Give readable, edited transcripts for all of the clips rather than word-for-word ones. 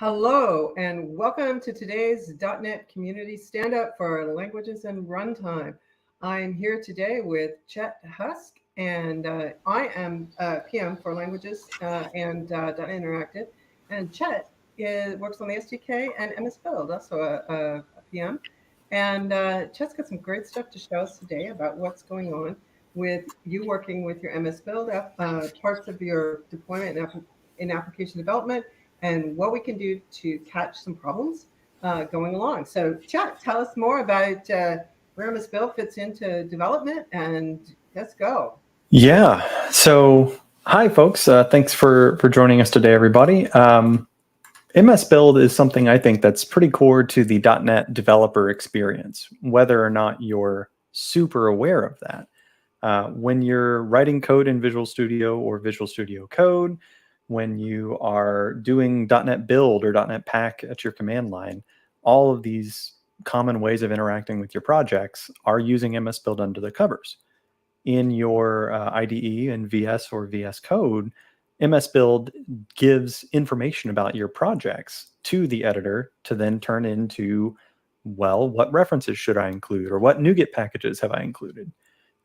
Hello, and welcome to today's .NET Community Standup for Languages and Runtime. I'm here today with Chet Husk, and I am PM for Languages and .NET Interactive. And Chet works on the SDK and MSBuild, also a PM. And Chet's got some great stuff to show us today about what's going on with you working with your MSBuild parts of your deployment in application development, and what we can do to catch some problems going along. So Chet, tell us more about where MSBuild fits into development, and let's go. Yeah, so hi folks, thanks for joining us today, everybody. MSBuild is something I think that's pretty core to the .NET developer experience, whether or not you're super aware of that. When you're writing code in Visual Studio or Visual Studio Code, when you are doing .NET Build or .NET Pack at your command line, all of these common ways of interacting with your projects are using MSBuild under the covers. In your IDE and VS or VS Code, MSBuild gives information about your projects to the editor to then turn into, well, what references should I include, or what NuGet packages have I included?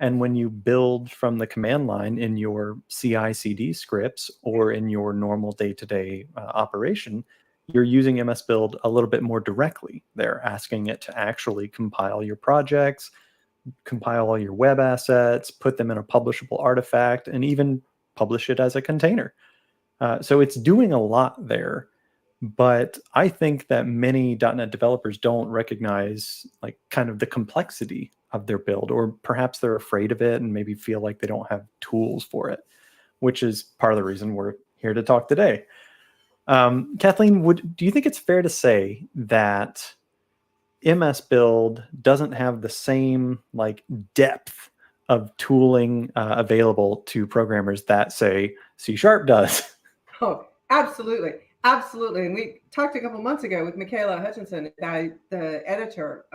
And when you build from the command line in your CI/CD scripts or in your normal day-to-day operation, you're using MSBuild a little bit more directly. They're asking it to actually compile your projects, compile all your web assets, put them in a publishable artifact, and even publish it as a container. So it's doing a lot there. But I think that many .NET developers don't recognize like kind of the complexity of their build, or perhaps they're afraid of it and maybe feel like they don't have tools for it, which is part of the reason we're here to talk today. Kathleen, do you think it's fair to say that MSBuild doesn't have the same like depth of tooling available to programmers that, say, C# does? Oh, absolutely. Absolutely. And we talked a couple months ago with Michaela Hutchinson about the editor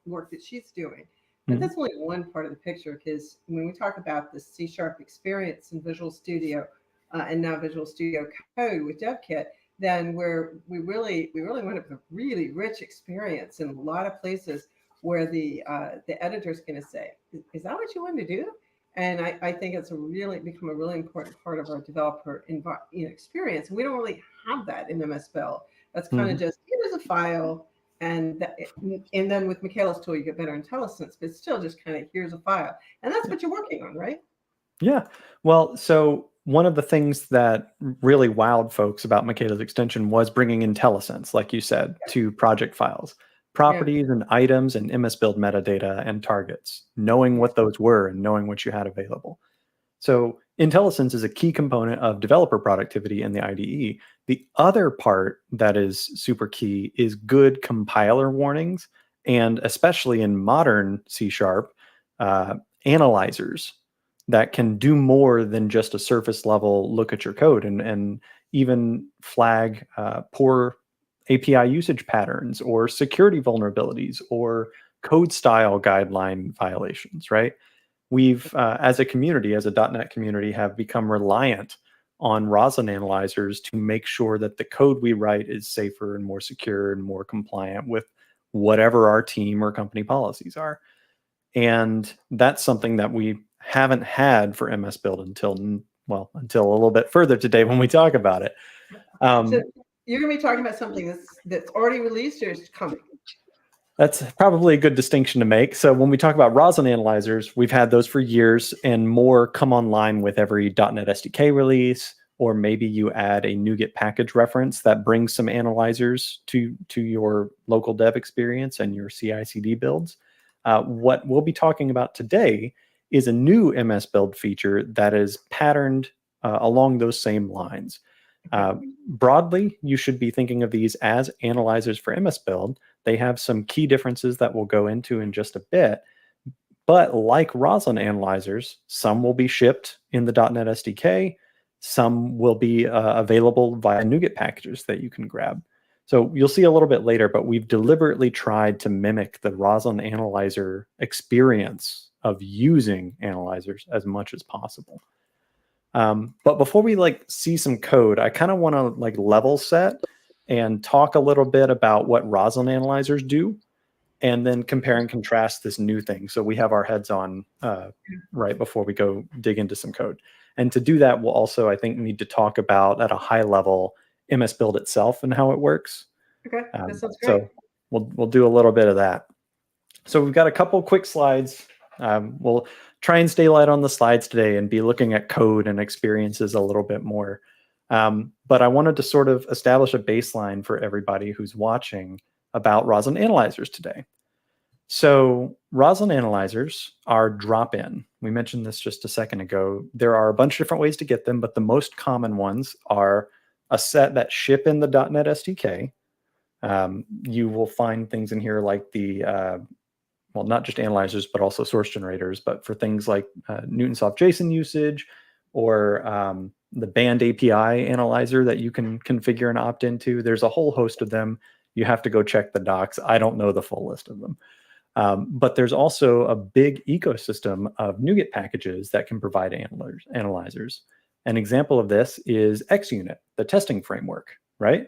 work that she's doing. But that's only one part of the picture, because when we talk about the C# experience in Visual Studio and now Visual Studio Code with DevKit, then we really went up with a really rich experience in a lot of places where the editor's going to say, is that what you want to do? And I think it's become a really important part of our developer experience. And we don't really have that in MSBuild. That's kind of just, here's a file. And then with Michaela's tool, you get better intelligence, but still just kind of, here's a file. And that's what you're working on, right? Yeah. Well, so one of the things that really wowed folks about Michaela's extension was bringing IntelliSense, like you said, to project files. Properties and items and MSBuild metadata and targets, knowing what those were and knowing what you had available. So IntelliSense is a key component of developer productivity in the IDE. The other part that is super key is good compiler warnings, and especially in modern C#, analyzers that can do more than just a surface level look at your code and even flag poor API usage patterns or security vulnerabilities or code style guideline violations, right? We've, as a community, as a .NET community, have become reliant on Roslyn Analyzers to make sure that the code we write is safer and more secure and more compliant with whatever our team or company policies are. And that's something that we haven't had for MSBuild until a little bit further today when we talk about it. So you're going to be talking about something that's already released or is coming? That's probably a good distinction to make. So when we talk about Roslyn Analyzers, we've had those for years, and more come online with every .NET SDK release, or maybe you add a NuGet package reference that brings some analyzers to your local dev experience and your CI/CD builds. What we'll be talking about today is a new MSBuild feature that is patterned along those same lines. Broadly, you should be thinking of these as analyzers for MSBuild. They have some key differences that we'll go into in just a bit. But like Roslyn Analyzers, some will be shipped in the .NET SDK. Some will be available via NuGet packages that you can grab. So you'll see a little bit later, but we've deliberately tried to mimic the Roslyn Analyzer experience of using analyzers as much as possible. But before we see some code, I kind of want to level set and talk a little bit about what Roslyn Analyzers do, and then compare and contrast this new thing. So we have our heads on right before we go dig into some code. And to do that, we'll also, I think, need to talk about at a high level MSBuild itself and how it works. Okay, that sounds great. So we'll do a little bit of that. So we've got a couple quick slides. We'll try and stay light on the slides today and be looking at code and experiences a little bit more. But I wanted to sort of establish a baseline for everybody who's watching about Roslyn Analyzers today. So Roslyn Analyzers are drop-in. We mentioned this just a second ago. There are a bunch of different ways to get them, but the most common ones are a set that ship in the .NET SDK. You will find things in here like the, well, not just analyzers, but also source generators, but for things like Newtonsoft JSON usage or the band API analyzer that you can configure and opt into. There's a whole host of them. You have to go check the docs. I don't know the full list of them. But there's also a big ecosystem of NuGet packages that can provide analyzers. An example of this is XUnit, the testing framework, right?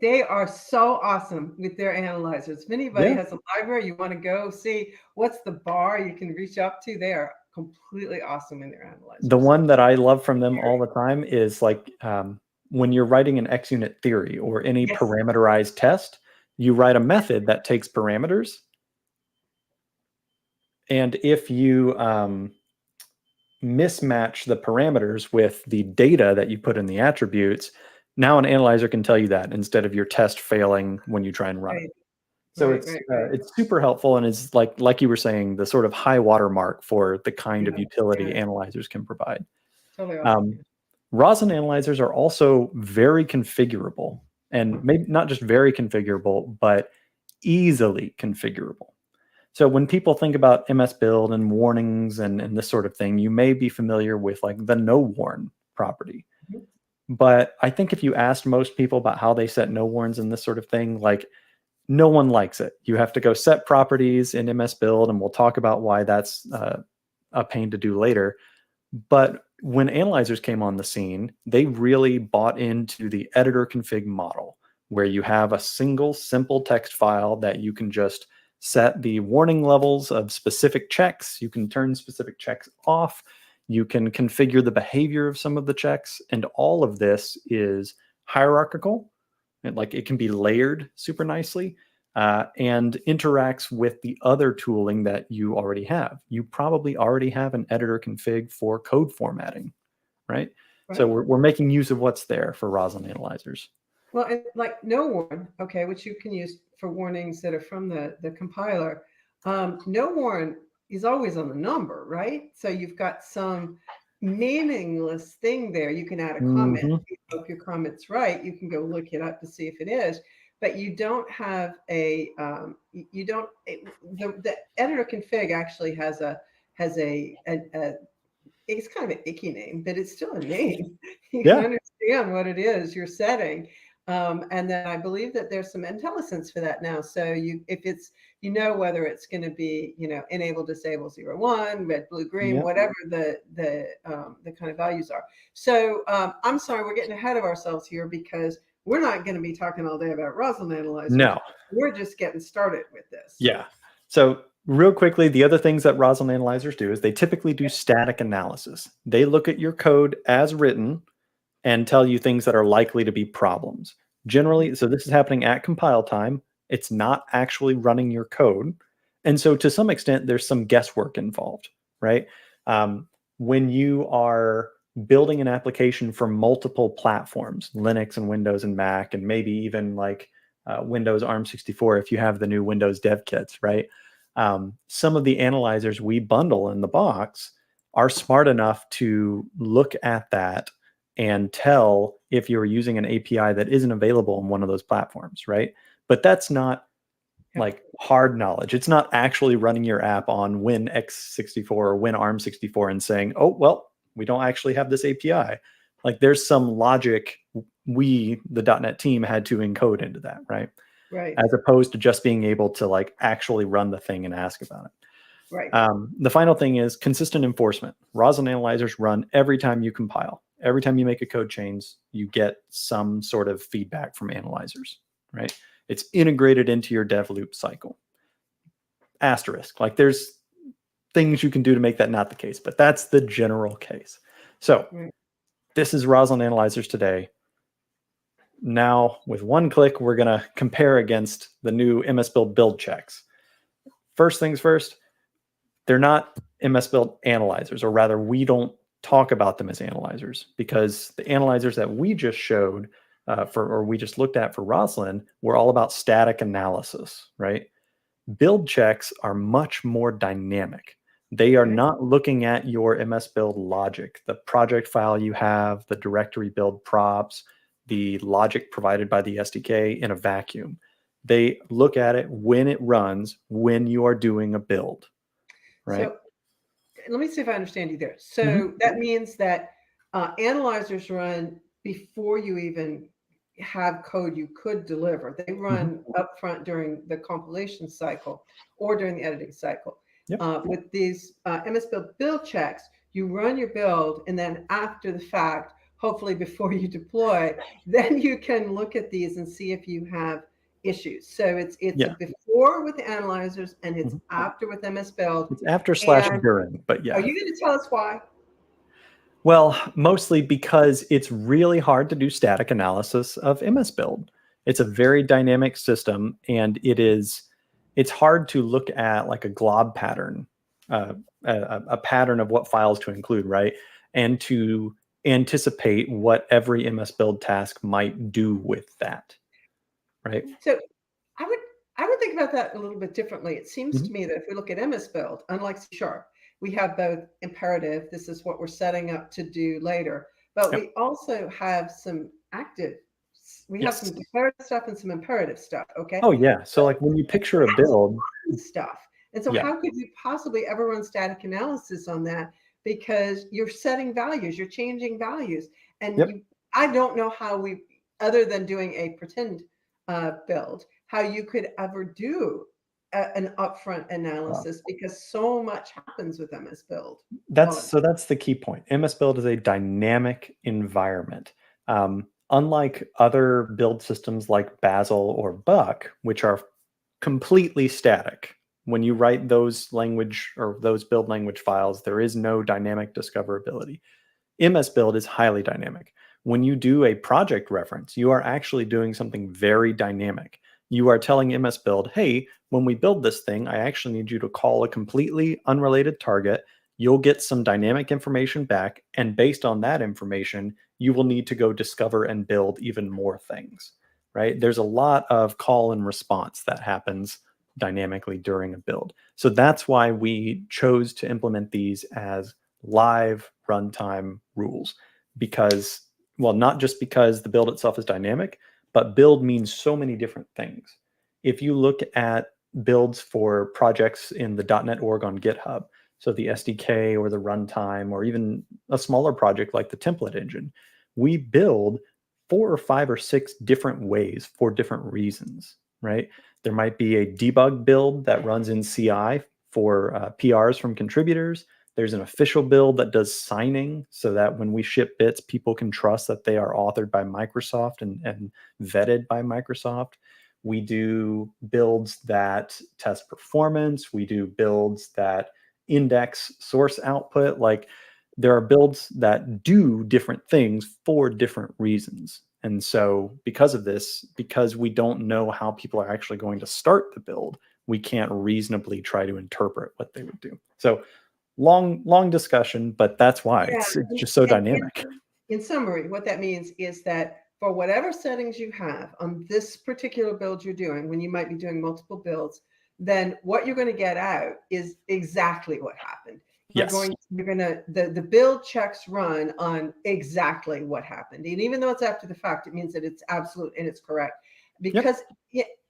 They are so awesome with their analyzers. If anybody has a library, you want to go see what's the bar you can reach up to, they are completely awesome in their analyzers. The one that I love from them all the time is like when you're writing an XUnit theory or any parameterized test, you write a method that takes parameters. And if you mismatch the parameters with the data that you put in the attributes, now an analyzer can tell you that instead of your test failing when you try and run it. So it's super helpful and is like you were saying, the sort of high watermark for the kind of utility analyzers can provide. Totally awesome. Roslyn analyzers are also very configurable, and maybe not just very configurable, but easily configurable. So when people think about MSBuild and warnings and this sort of thing, you may be familiar with like the no warn property. But I think if you asked most people about how they set no warns and this sort of thing, like no one likes it. You have to go set properties in MSBuild, and we'll talk about why that's a pain to do later. But when analyzers came on the scene, they really bought into the editor config model, where you have a single simple text file that you can just set the warning levels of specific checks. You can turn specific checks off. You can configure the behavior of some of the checks. And all of this is hierarchical. Like it can be layered super nicely and interacts with the other tooling that you already have. You probably already have an editor config for code formatting, right? So we're making use of what's there for Roslyn analyzers. Well, and like no warn, okay, which you can use for warnings that are from the compiler. No warn is always on the number, right? So you've got some meaningless thing there. You can add a comment. If you hope your comment's right, you can go look it up to see if it is. But you don't have a the editor config actually has a it's kind of an icky name, but it's still a name. You can understand what it is you're setting. And then I believe that there's some IntelliSense for that now. So if it's, whether it's going to be, enable, disable 01, red, blue, green, whatever the kind of values are. So I'm sorry, we're getting ahead of ourselves here because we're not going to be talking all day about Roslyn Analyzers. No. We're just getting started with this. Yeah. So real quickly, the other things that Roslyn Analyzers do is they typically do static analysis. They look at your code as written and tell you things that are likely to be problems. Generally, so this is happening at compile time. It's not actually running your code. And so to some extent, there's some guesswork involved, right? When you are building an application for multiple platforms, Linux and Windows and Mac, and maybe even like Windows ARM64, if you have the new Windows dev kits, right? Some of the analyzers we bundle in the box are smart enough to look at that and tell if you're using an API that isn't available on one of those platforms, right? But that's not like hard knowledge. It's not actually running your app on WinX64 or WinARM64 and saying, oh, well, we don't actually have this API. Like there's some logic the .NET team had to encode into that, right? Right. As opposed to just being able to like actually run the thing and ask about it. Right. The final thing is consistent enforcement. Roslyn analyzers run every time you compile. every time you make a code change, you get some sort of feedback from analyzers, right? It's integrated into your dev loop cycle. Asterisk, like there's things you can do to make that not the case, but that's the general case. So this is Roslyn Analyzers today. Now, with one click, we're going to compare against the new MSBuild BuildChecks. First things first, they're not MSBuild analyzers, or rather, we don't talk about them as analyzers, because the analyzers that we just showed we just looked at for Roslyn were all about static analysis, right? BuildChecks are much more dynamic. They are not looking at your MSBuild logic, the project file you have, the directory build props, the logic provided by the SDK in a vacuum. They look at it when it runs, when you are doing a build, right? So let me see if I understand you there. So that means that analyzers run before you even have code you could deliver. They run upfront during the compilation cycle or during the editing cycle. With these MSBuild BuildChecks, you run your build, and then after the fact, hopefully before you deploy, then you can look at these and see if you have issues. So it's before with the analyzers, and it's after with MSBuild. It's after / during, but yeah. Are you going to tell us why? Well, mostly because it's really hard to do static analysis of MSBuild. It's a very dynamic system, and it's hard to look at like a glob pattern, a pattern of what files to include, right? And to anticipate what every MSBuild task might do with that, right? So I would think about that a little bit differently. It seems to me that if we look at MSBuild, unlike C#, we have both imperative, this is what we're setting up to do later, but we also have some active, we have some declarative stuff and some imperative stuff, okay? Oh yeah, so like when you picture a build. Stuff. And so how could you possibly ever run static analysis on that? Because you're setting values, you're changing values. And I don't know how we, other than doing a pretend build, how you could ever do an upfront analysis, because so much happens with MSBuild. That's the key point. MSBuild is a dynamic environment. Unlike other build systems like Bazel or Buck, which are completely static. When you write those language or those build language files, there is no dynamic discoverability. MSBuild is highly dynamic. When you do a project reference, you are actually doing something very dynamic. You are telling MSBuild, hey, when we build this thing, I actually need you to call a completely unrelated target. You'll get some dynamic information back, and based on that information, you will need to go discover and build even more things, right? There's a lot of call and response that happens dynamically during a build. So that's why we chose to implement these as live runtime rules, because, well, not just because the build itself is dynamic, but build means so many different things. If you look at builds for projects in the .NET org on GitHub, so the SDK or the runtime, or even a smaller project like the template engine, we build 4 or 5 or 6 different ways for different reasons, right? There might be a debug build that runs in CI for PRs from contributors. There's an official build that does signing so that when we ship bits, people can trust that they are authored by Microsoft and vetted by Microsoft. We do builds that test performance. We do builds that index source output. Like, there are builds that do different things for different reasons. And so because of this, because we don't know how people are actually going to start the build, we can't reasonably try to interpret what they would do. So long discussion, but that's why it's just so dynamic. In summary, what that means is that for whatever settings you have on this particular build you're doing, when you might be doing multiple builds, then what you're going to get out is exactly what happened. The BuildChecks run on exactly what happened. And even though it's after the fact, it means that it's absolute and it's correct, because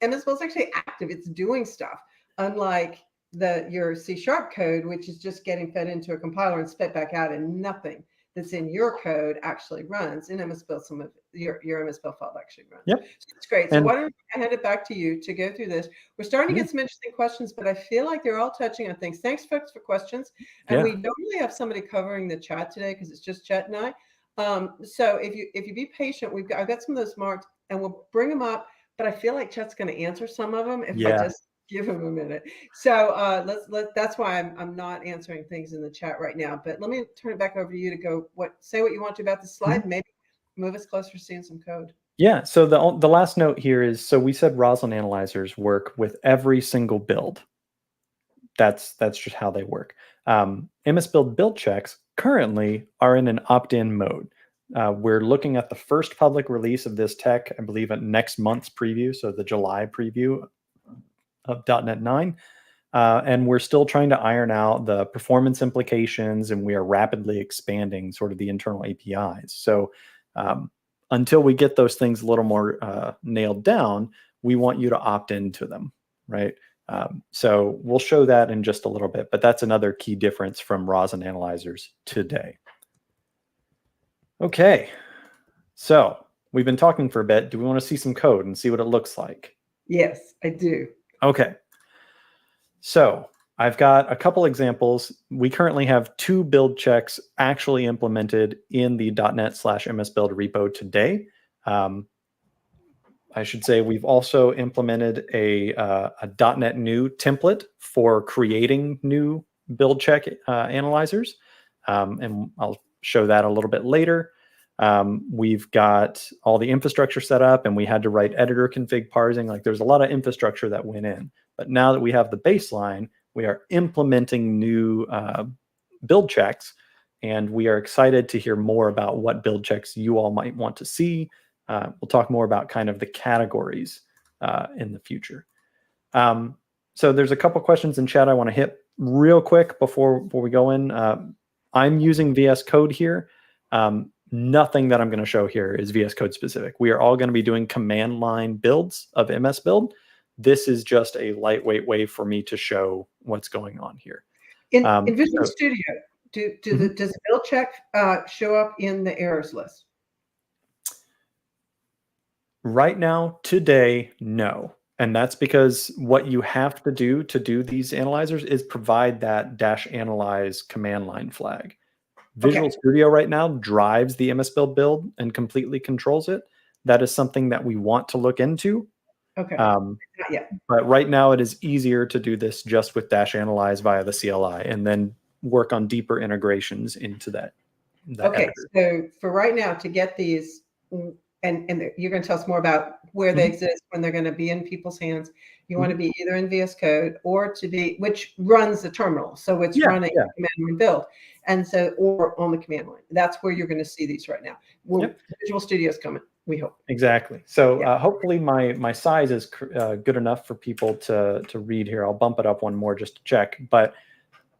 MSBuild is actually active. It's doing stuff, unlike your C# code, which is just getting fed into a compiler and spit back out, and nothing that's in your code actually runs in MSBuild. Some of your MSBuild file actually runs. So it's great. So why don't I hand it back to you to go through this? We're starting to get some interesting questions, but I feel like they're all touching on things. Thanks, folks, for questions. And we don't really have somebody covering the chat today because it's just Chet and I. So if you be patient, I've got some of those marked, and we'll bring them up. But I feel like Chet's going to answer some of them if I just give him a minute. So that's why I'm not answering things in the chat right now. But let me turn it back over to you to go. Say what you want to about the slide. And maybe move us closer to seeing some code. Yeah. So the last note here is, so we said Roslyn Analyzers work with every single build. That's just how they work. MSBuild BuildChecks currently are in an opt-in mode. We're looking at the first public release of this tech, I believe, at next month's preview, so the July preview of .NET 9. And we're still trying to iron out the performance implications, and we are rapidly expanding sort of the internal APIs. So until we get those things a little more nailed down, we want you to opt into them, right? So we'll show that in just a little bit, but that's another key difference from Roslyn Analyzers today. Okay, so we've been talking for a bit. Do we want to see some code and see what it looks like? Yes, I do. Okay, so I've got a couple examples. We currently have 2 build checks actually implemented in the .NET/MSBuild repo today. I should say we've also implemented a .NET new template for creating new build check analyzers, and I'll show that a little bit later. We've got all the infrastructure set up, and we had to write editor config parsing. Like, there's a lot of infrastructure that went in. But now that we have the baseline, we are implementing new build checks, and we are excited to hear more about what build checks you all might want to see. We'll talk more about kind of the categories in the future. So there's a couple questions in chat I want to hit real quick before we go in. I'm using VS Code here. Nothing that I'm going to show here is VS Code specific. We are all going to be doing command line builds of MSBuild. This is just a lightweight way for me to show what's going on here. In Visual Studio, does the build check show up in the errors list? Right now, today, no. And that's because what you have to do these analyzers is provide that -analyze command line flag. Visual Studio right now drives the MSBuild build and completely controls it. That is something that we want to look into. Okay. Not yet. But right now it is easier to do this just with -analyze via the CLI, and then work on deeper integrations into that okay, editor. So for right now, to get these, and you're going to tell us more about where they exist, when they're going to be in people's hands. You want to be either in VS Code or to be, which runs the terminal. So it's running command line build. And so, or on the command line. That's where you're going to see these right now. Visual Studio's coming, we hope. Exactly. So hopefully my size is good enough for people to read here. I'll bump it up one more just to check. But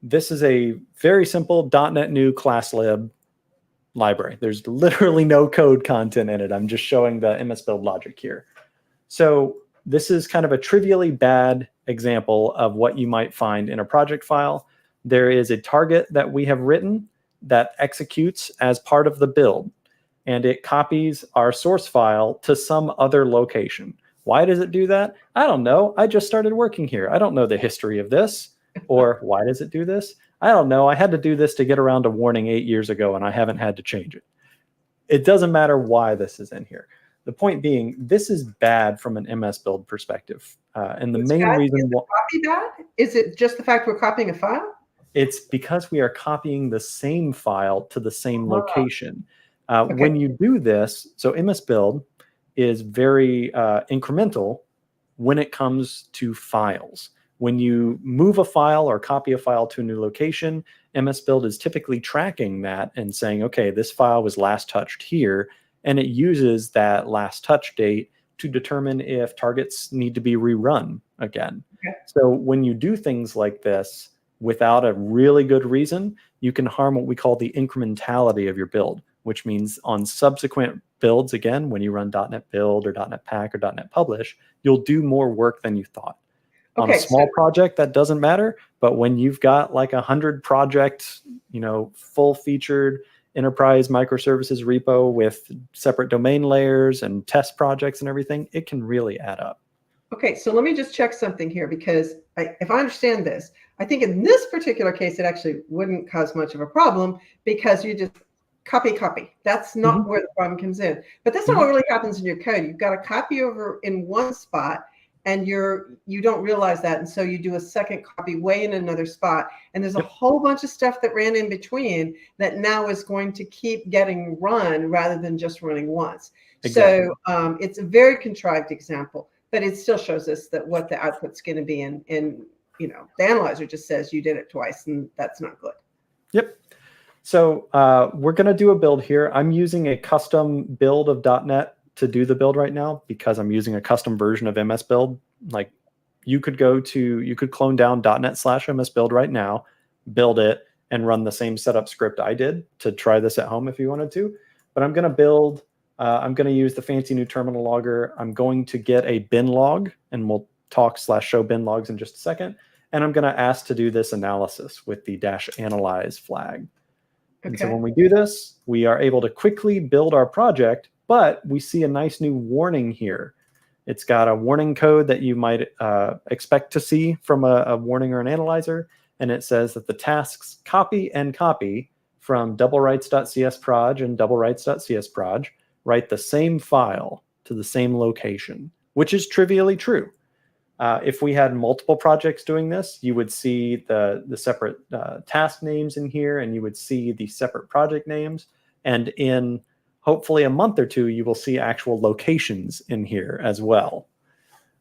this is a very simple .NET new class lib library. There's literally no code content in it. I'm just showing the MSBuild logic here. So this is kind of a trivially bad example of what you might find in a project file. There is a target that we have written that executes as part of the build, and it copies our source file to some other location. Why does it do that? I don't know. I just started working here. I don't know the history of this. Or why does it do this? I don't know. I had to do this to get around a warning 8 years ago, and I haven't had to change it. It doesn't matter why this is in here. The point being, this is bad from an MSBuild perspective. And the main reason why copy bad? Is it just the fact we're copying a file? It's because we are copying the same file to the same location. When you do this, so MSBuild is very incremental when it comes to files. When you move a file or copy a file to a new location, MSBuild is typically tracking that and saying, okay, this file was last touched here, and it uses that last touch date to determine if targets need to be rerun again. So when you do things like this without a really good reason, you can harm what we call the incrementality of your build, which means on subsequent builds, again, when you run .NET Build or .NET Pack or .NET Publish, you'll do more work than you thought. On a small project, that doesn't matter. But when you've got like 100 project, full featured enterprise microservices repo with separate domain layers and test projects and everything, it can really add up. Okay, so let me just check something here, because if I understand this, I think in this particular case, it actually wouldn't cause much of a problem, because you just copy. That's not where the problem comes in. But that's not what really happens in your code. You've got a copy over in one spot, and you don't realize that, and so you do a second copy way in another spot, and there's a whole bunch of stuff that ran in between that now is going to keep getting run rather than just running once. Exactly. So it's a very contrived example, but it still shows us that what the output's going to be, and you know, the analyzer just says you did it twice, and that's not good. Yep. So we're going to do a build here. I'm using a custom build of .NET to do the build right now because I'm using a custom version of MSBuild. Like you could clone down .NET/MSBuild right now, build it, and run the same setup script I did to try this at home if you wanted to. But I'm going to build, I'm going to use the fancy new terminal logger. I'm going to get a bin log, and we'll talk/show bin logs in just a second. And I'm going to ask to do this analysis with the -analyze flag. And so when we do this, we are able to quickly build our project, but we see a nice new warning here. It's got a warning code that you might expect to see from a warning or an analyzer. And it says that the tasks copy and copy from doublewrites.csproj and doublewrites.csproj write the same file to the same location, which is trivially true. If we had multiple projects doing this, you would see the separate task names in here, and you would see the separate project names. And in hopefully a month or two, you will see actual locations in here as well,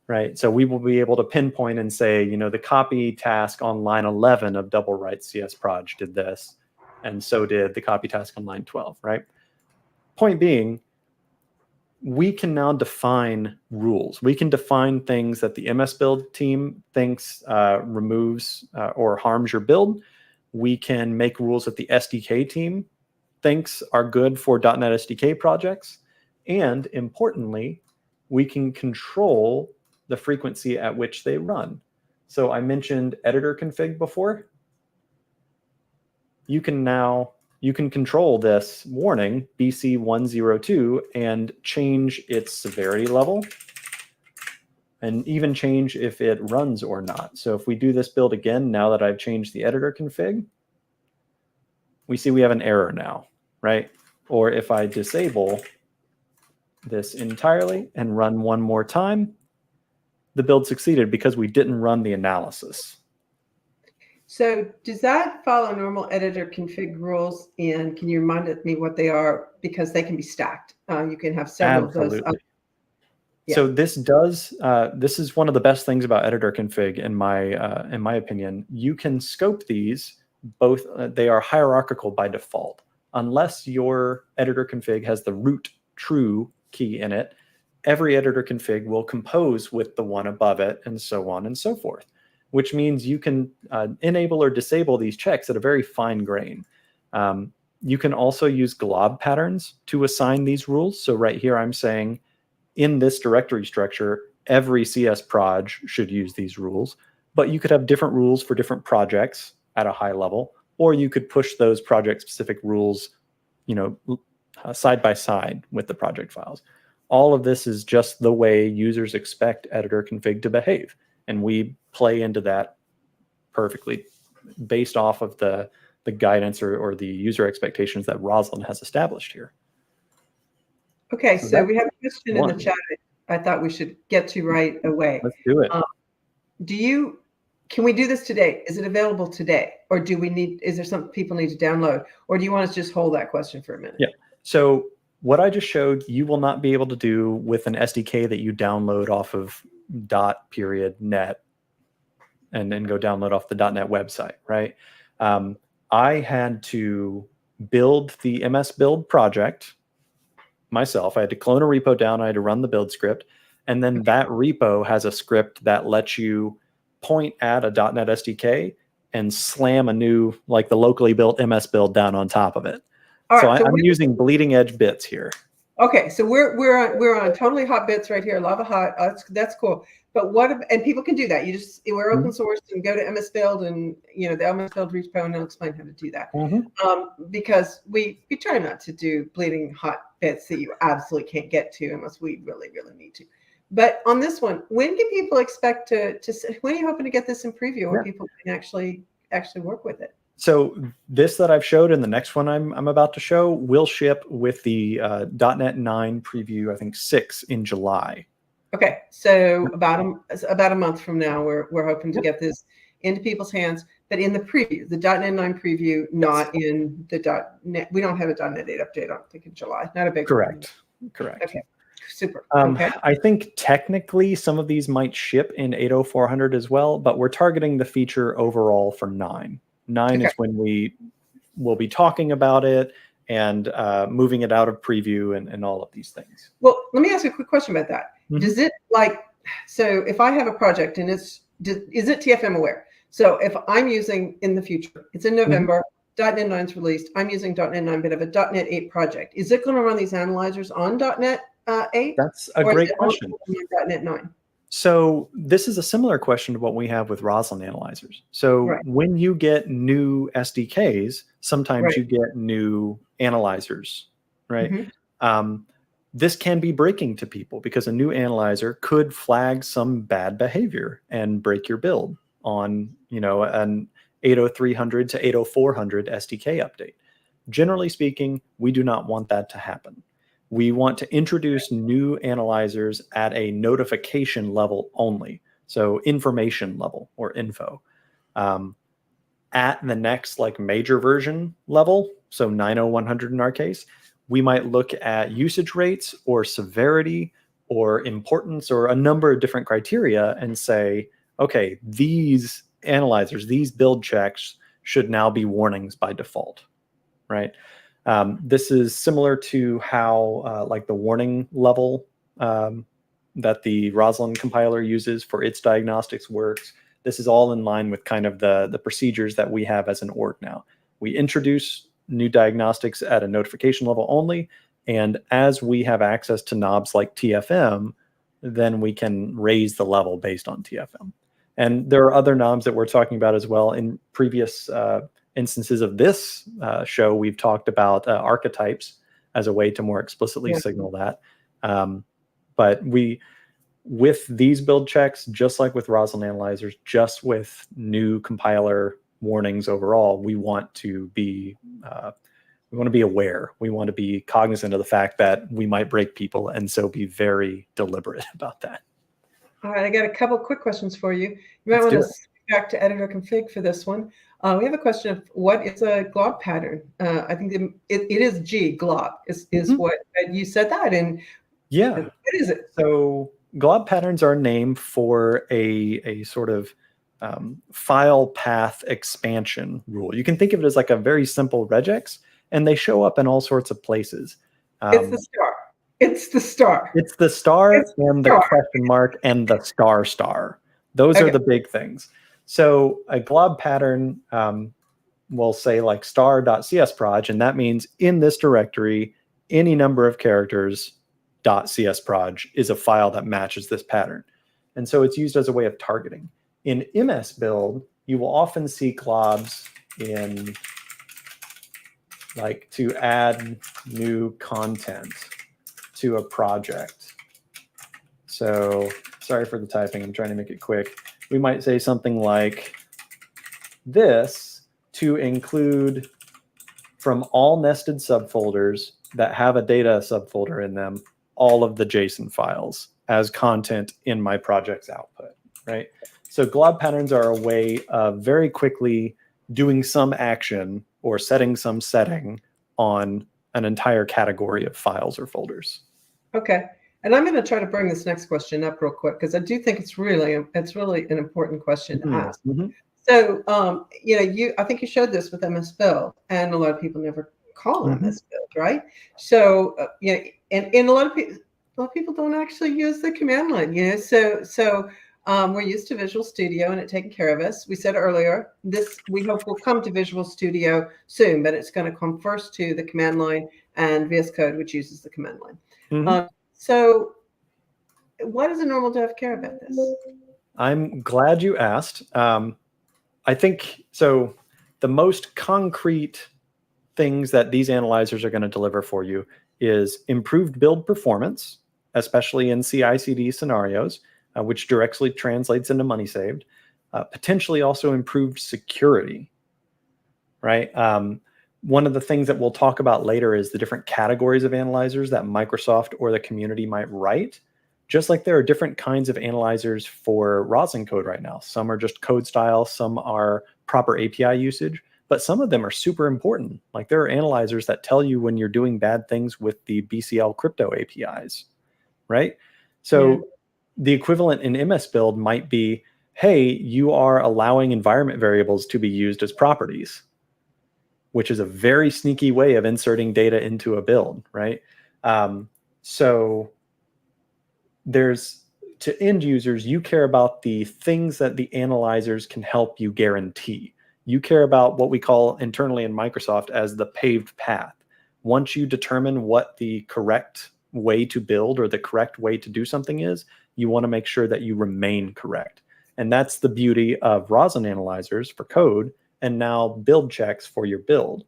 right? So we will be able to pinpoint and say, you know, the copy task on line 11 of doublewrites.csproj did this, and so did the copy task on line 12, right? Point being, we can now define rules. We can define things that the MSBuild team thinks removes or harms your build. We can make rules that the SDK team thinks are good for .NET SDK projects. And importantly, we can control the frequency at which they run. So I mentioned editor config before. You can control this warning BC102 and change its severity level and even change if it runs or not. So if we do this build again, now that I've changed the editor config, we see we have an error now, right? Or if I disable this entirely and run one more time, the build succeeded because we didn't run the analysis. So does that follow normal editor config rules? And can you remind me what they are? Because they can be stacked. You can have several Absolutely. of those. Yeah. So this does. This is one of the best things about editor config, in my opinion. You can scope these both. They are hierarchical by default, unless your editor config has the root true key in it. Every editor config will compose with the one above it, and so on and so forth, which means you can enable or disable these checks at a very fine grain. You can also use glob patterns to assign these rules. So right here, I'm saying in this directory structure, every CS proj should use these rules, but you could have different rules for different projects at a high level, or you could push those project specific rules, you know, side by side with the project files. All of this is just the way users expect editor config to behave. And we play into that perfectly based off of the guidance or the user expectations that Roslyn has established here. Okay, so we have a question in the chat I thought we should get to right away. Let's do it. Can we do this today? Is it available today? Or is there something people need to download? Or do you want us to just hold that question for a minute? Yeah, so what I just showed, you will not be able to do with an SDK that you download off of .net and then go download off the .net website, right? I had to build the MSBuild project myself. I had to clone a repo down. I had to run the build script. And then that repo has a script that lets you point at a .NET SDK and slam a new, like the locally built MSBuild down on top of it. All right, so I'm using bleeding edge bits here. Okay, so we're on totally hot bits right here, lava hot. That's cool. But and people can do that. We're open source and go to MSBuild and the MSBuild repo, and I'll explain how to do that. Because we try not to do bleeding hot bits that you absolutely can't get to unless we really, really need to. But on this one, when can people expect when are you hoping to get this in preview where people can actually work with it? So this that I've showed and the next one I'm about to show will ship with the .NET 9 preview, I think 6 in July. Okay, so about a month from now, we're hoping to get this into people's hands, but in the preview, the .NET 9 preview, not in the .NET. We don't have a .NET 8 update, I don't think, in July. Not a big one. Correct. Okay, super. Okay. I think technically some of these might ship in 80400 as well, but we're targeting the feature overall for 9. 9 is when we will be talking about it and moving it out of preview and all of these things. Well, let me ask you a quick question about that. Does it so if I have a project and is it TFM aware? So if I'm using in the future, it's in November, .NET 9 is released, I'm using .NET 9, but I have a .NET 8 project. Is it going to run these analyzers on .NET 8? That's a great question. .NET 9? So this is a similar question to what we have with Roslyn Analyzers. So when you get new SDKs, sometimes you get new analyzers, right? This can be breaking to people because a new analyzer could flag some bad behavior and break your build on, an 80300 to 80400 SDK update. Generally speaking, we do not want that to happen. We want to introduce new analyzers at a notification level only. So information level or info. At the next major version level, so 90100 in our case, we might look at usage rates or severity or importance or a number of different criteria and say, okay, these analyzers, these build checks should now be warnings by default, right? This is similar to how the warning level that the Roslyn compiler uses for its diagnostics works. This is all in line with kind of the procedures that we have as an org now. We introduce new diagnostics at a notification level only, and as we have access to knobs like TFM, then we can raise the level based on TFM. And there are other knobs that we're talking about as well. In previous instances of this show, we've talked about archetypes as a way to more explicitly signal that. But with these build checks, just like with Roslyn Analyzers, just with new compiler warnings overall, we want to be aware. We want to be cognizant of the fact that we might break people, and so be very deliberate about that. All right, I got a couple quick questions for you. You might want to switch back to editor config for this one. We have a question of what is a glob pattern? I think it is G, glob is what you said that, and what is it? So glob patterns are named for a sort of file path expansion rule. You can think of it as like a very simple regex, and they show up in all sorts of places. It's the star. It's the star. It's the star and the question mark and the star. Those are the big things. So a glob pattern will say like star.csproj, and that means in this directory, any number of characters .csproj is a file that matches this pattern. And so it's used as a way of targeting. In MSBuild, you will often see globs in to add new content to a project. So sorry for the typing, I'm trying to make it quick. We might say something like this to include from all nested subfolders that have a data subfolder in them, all of the JSON files as content in my project's output, right? So glob patterns are a way of very quickly doing some action or setting some setting on an entire category of files or folders. Okay. And I'm going to try to bring this next question up real quick because I do think it's really an important question to ask. So, I think you showed this with MSBuild, and a lot of people never call MSBuild, right? So, and a lot of people don't actually use the command line, So we're used to Visual Studio and it taking care of us. We said earlier, we hope will come to Visual Studio soon, but it's going to come first to the command line and VS Code, which uses the command line. So why does a normal dev care about this? I'm glad you asked. I think so. The most concrete things that these analyzers are going to deliver for you is improved build performance, especially in CI/CD scenarios, which directly translates into money saved. Potentially also improved security. right? One of the things that we'll talk about later is the different categories of analyzers that Microsoft or the community might write. Just like there are different kinds of analyzers for Roslyn code right now. Some are just code style, some are proper API usage, but some of them are super important. Like there are analyzers that tell you when you're doing bad things with the BCL crypto APIs, right? So the equivalent in MSBuild might be, hey, you are allowing environment variables to be used as properties, which is a very sneaky way of inserting data into a build, right? So there's, to end users, you care about the things that the analyzers can help you guarantee. You care about what we call internally in Microsoft as the paved path. Once you determine what the correct way to build or the correct way to do something is, you want to make sure that you remain correct. And that's the beauty of Roslyn Analyzers for code and now BuildChecks for your build.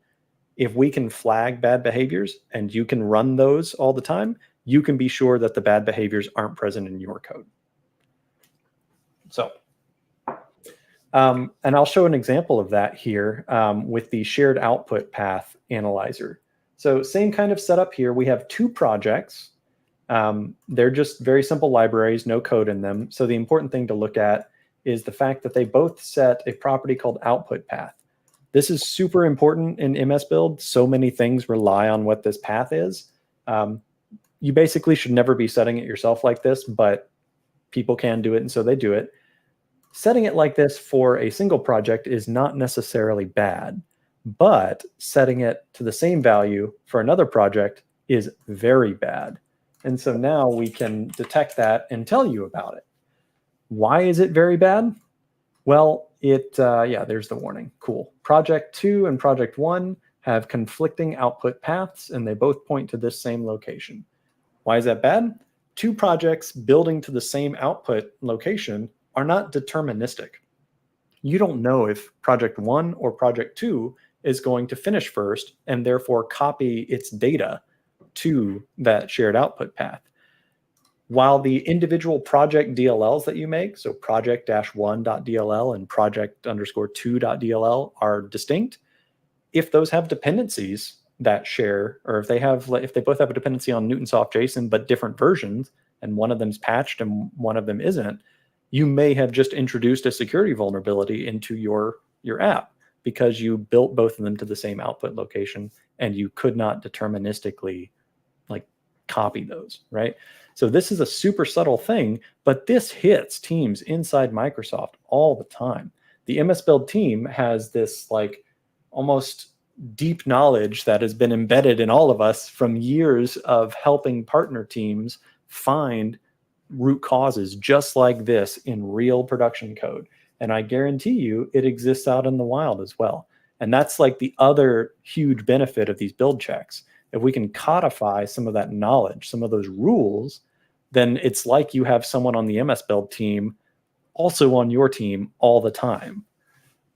If we can flag bad behaviors and you can run those all the time, you can be sure that the bad behaviors aren't present in your code. So, and I'll show an example of that here with the shared output path analyzer. So same kind of setup here. We have two projects. They're just very simple libraries, no code in them. So the important thing to look at is the fact that they both set a property called output path. This is super important in MSBuild. So many things rely on what this path is. You basically should never be setting it yourself like this, but people can do it, and so they do it. Setting it like this for a single project is not necessarily bad, but setting it to the same value for another project is very bad. And so now we can detect that and tell you about it. Why is it very bad? Well, yeah, there's the warning. Cool. Project 2 and Project 1 have conflicting output paths, and they both point to this same location. Why is that bad? Two projects building to the same output location are not deterministic. You don't know if Project 1 or Project 2 is going to finish first and therefore copy its data to that shared output path. While the individual project DLLs that you make, so project-1.dll and project_2.dll are distinct, if those have dependencies that share, or if they both have a dependency on Newtonsoft JSON but different versions, and one of them's patched and one of them isn't, you may have just introduced a security vulnerability into your app because you built both of them to the same output location and you could not deterministically like copy those, right? So this is a super subtle thing, but this hits teams inside Microsoft all the time. The MSBuild team has this like almost deep knowledge that has been embedded in all of us from years of helping partner teams find root causes just like this in real production code. And I guarantee you it exists out in the wild as well. And that's like the other huge benefit of these build checks. If we can codify some of that knowledge, some of those rules, then it's like you have someone on the MSBuild team also on your team all the time,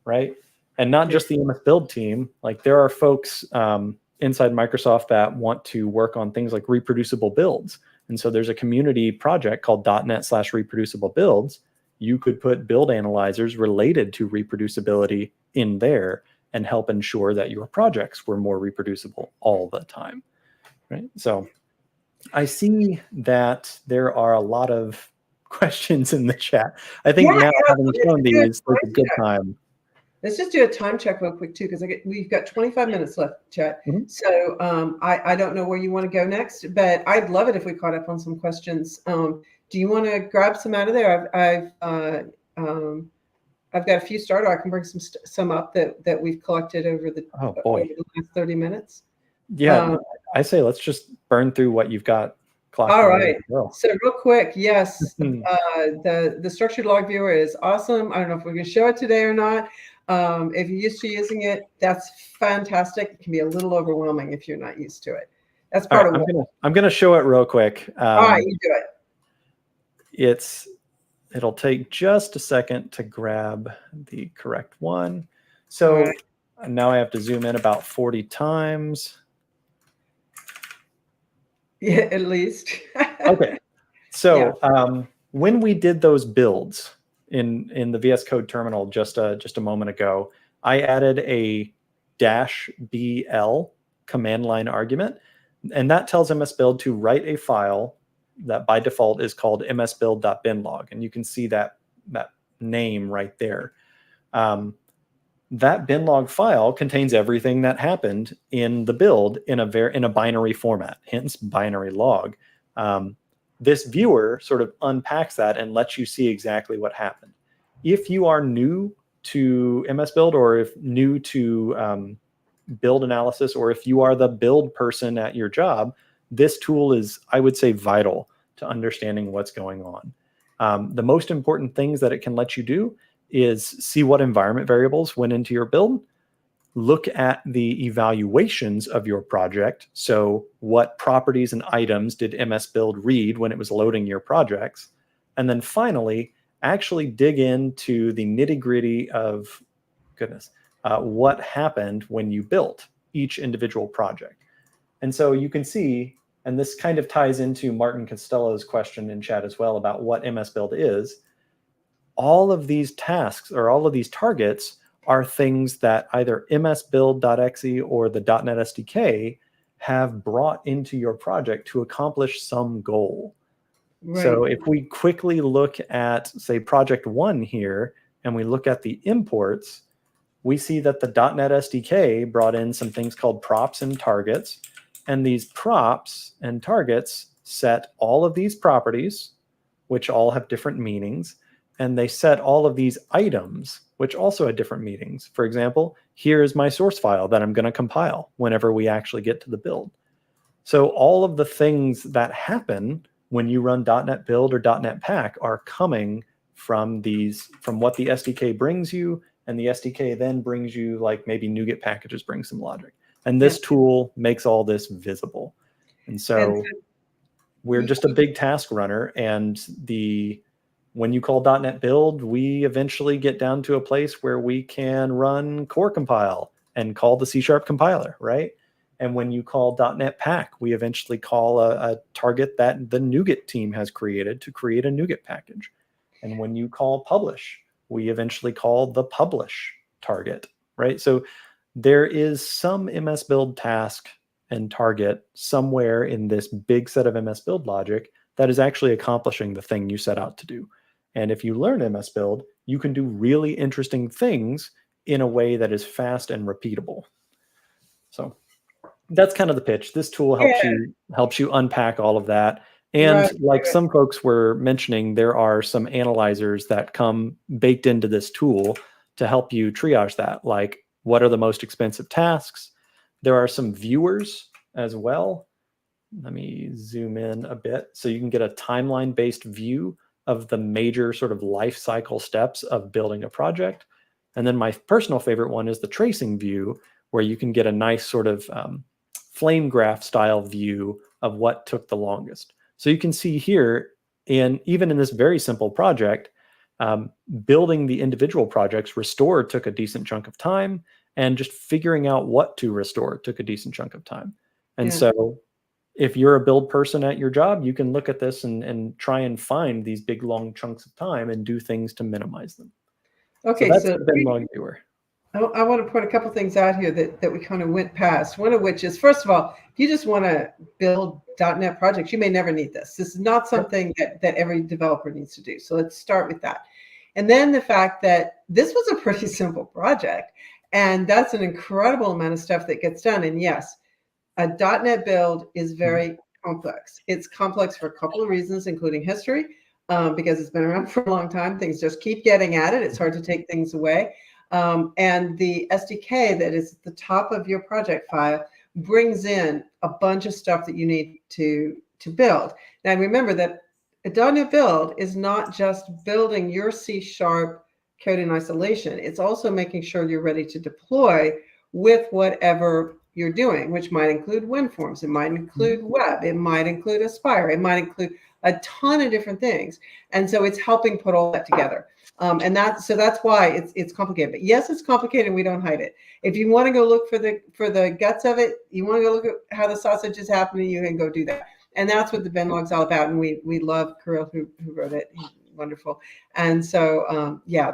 right? And not just the MSBuild team. Like there are folks inside Microsoft that want to work on things like reproducible builds. And so there's a community project called dotnet/reproducible builds. You could put build analyzers related to reproducibility in there and help ensure that your projects were more reproducible all the time, right? So I see that there are a lot of questions in the chat. I think now having shown these is a good time. Let's just do a time check real quick too, because we've got 25 minutes left, Chet. Mm-hmm. So I don't know where you want to go next, but I'd love it if we caught up on some questions. Do you want to grab some out of there? I've got a few started. I can bring some up that we've collected over the last 30 minutes. Yeah, I say let's just burn through what you've got. All right. So real quick, yes, the structured log viewer is awesome. I don't know if we're going to show it today or not. If you're used to using it, that's fantastic. It can be a little overwhelming if you're not used to it. That's part of what I'm going to show it real quick. All right, you do it. It'll take just a second to grab the correct one. So now I have to zoom in about 40 times. Yeah, at least. Okay. So when we did those builds in the VS Code terminal just a moment ago, I added a -bl command line argument. And that tells MSBuild to write a file that by default is called msbuild.binlog. And you can see that name right there. That binlog file contains everything that happened in the build in a binary format, hence binary log. This viewer sort of unpacks that and lets you see exactly what happened. If you are new to MSBuild, or if new to build analysis, or if you are the build person at your job, this tool is, I would say, vital to understanding what's going on. The most important things that it can let you do is see what environment variables went into your build, look at the evaluations of your project. So what properties and items did MSBuild read when it was loading your projects? And then finally, actually dig into the nitty-gritty of, what happened when you built each individual project. And so you can see, and this kind of ties into Martin Costello's question in chat as well about what MSBuild is. All of these tasks, or all of these targets, are things that either msbuild.exe or the .NET SDK have brought into your project to accomplish some goal. Right. So if we quickly look at, say, project 1 here, and we look at the imports, we see that the .NET SDK brought in some things called props and targets. And these props and targets set all of these properties, which all have different meanings. And they set all of these items, which also had different meanings. For example, here is my source file that I'm going to compile whenever we actually get to the build. So all of the things that happen when you run .NET Build or .NET Pack are coming from what the SDK brings you, and the SDK then brings you, like, maybe NuGet packages bring some logic. And this tool makes all this visible. And so we're just a big task runner, and when you call .NET Build, we eventually get down to a place where we can run core compile and call the C# compiler, right? And when you call .NET Pack, we eventually call a target that the NuGet team has created to create a NuGet package. And when you call publish, we eventually call the publish target, right? So there is some MSBuild task and target somewhere in this big set of MSBuild logic that is actually accomplishing the thing you set out to do. And if you learn MSBuild, you can do really interesting things in a way that is fast and repeatable. So that's kind of the pitch. This tool helps you unpack all of that. And like some folks were mentioning, there are some analyzers that come baked into this tool to help you triage that. Like, what are the most expensive tasks? There are some viewers as well. Let me zoom in a bit so you can get a timeline-based view of the major sort of life cycle steps of building a project. And then my personal favorite one is the tracing view, where you can get a nice sort of flame graph style view of what took the longest. So you can see here, even in this very simple project, building the individual projects, restore took a decent chunk of time, and just figuring out what to restore took a decent chunk of time. And so if you're a build person at your job, you can look at this and try and find these big, long chunks of time and do things to minimize them. Okay, so that's the binlog viewer. I want to put a couple things out here that we kind of went past. One of which is, first of all, if you just want to build .NET projects, you may never need this. This is not something that every developer needs to do. So let's start with that. And then the fact that this was a pretty simple project, and that's an incredible amount of stuff that gets done. And yes, a .NET build is very complex. It's complex for a couple of reasons, including history, because it's been around for a long time. Things just keep getting at it. It's hard to take things away. And the SDK that is at the top of your project file brings in a bunch of stuff that you need to build. Now, remember that a .NET build is not just building your C# code in isolation. It's also making sure you're ready to deploy with whatever you're doing, which might include WinForms, it might include web, it might include Aspire, it might include a ton of different things. And so it's helping put all that together. And that's why it's complicated. But yes, it's complicated and we don't hide it. If you want to go look for the guts of it, you want to go look at how the sausage is happening, you can go do that. And that's what the binlog's all about. And we love Kirill who wrote it. wonderful. And so, yeah,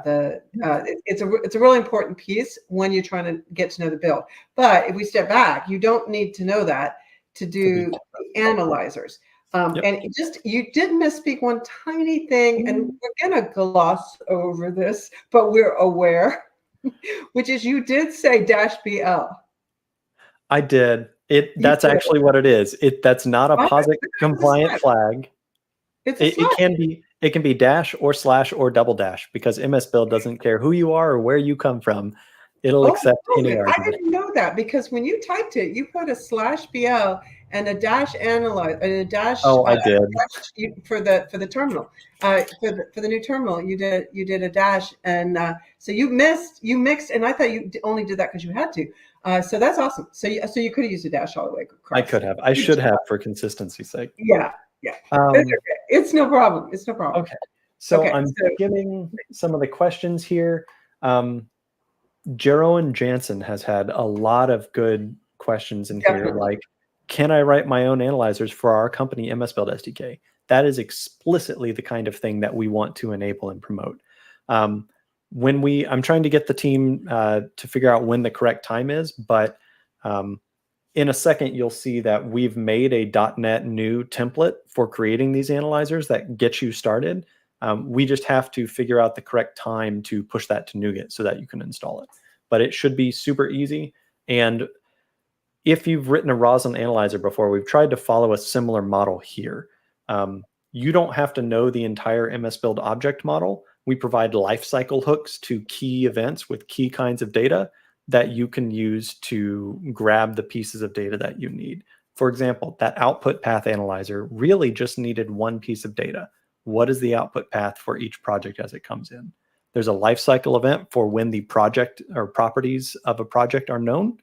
it's a really important piece when you're trying to get to know the build. But if we step back, you don't need to know that to do the analyzers. And you did misspeak one tiny thing, and we're going to gloss over this, but we're aware, which is you did say -BL. I did. That's actually what it is. That's not a POSIX compliant flag. It can be dash or slash or double dash, because MSBuild doesn't care who you are or where you come from. It'll accept any argument. I didn't know that, because when you typed it, you put a /BL and a dash analyze and a dash. I did. For the terminal. For the new terminal, you did a dash, and so you mixed, and I thought you only did that because you had to. So that's awesome. So you could have used a dash all the way across. I could have. I should have, for consistency's sake. Yeah. It's no problem. It's no problem. Okay. So I'm skimming some of the questions here. Jeroen Jansen has had a lot of good questions in here, like, can I write my own analyzers for our company MSBuild SDK? That is explicitly the kind of thing that we want to enable and promote. I'm trying to get the team to figure out when the correct time is, but in a second, you'll see that we've made a .NET new template for creating these analyzers that gets you started. We just have to figure out the correct time to push that to NuGet so that you can install it. But it should be super easy. And if you've written a Roslyn Analyzer before, we've tried to follow a similar model here. You don't have to know the entire MSBuild object model. We provide lifecycle hooks to key events with key kinds of data that you can use to grab the pieces of data that you need. For example, that output path analyzer really just needed one piece of data. What is the output path for each project as it comes in? There's a lifecycle event for when the project or properties of a project are known.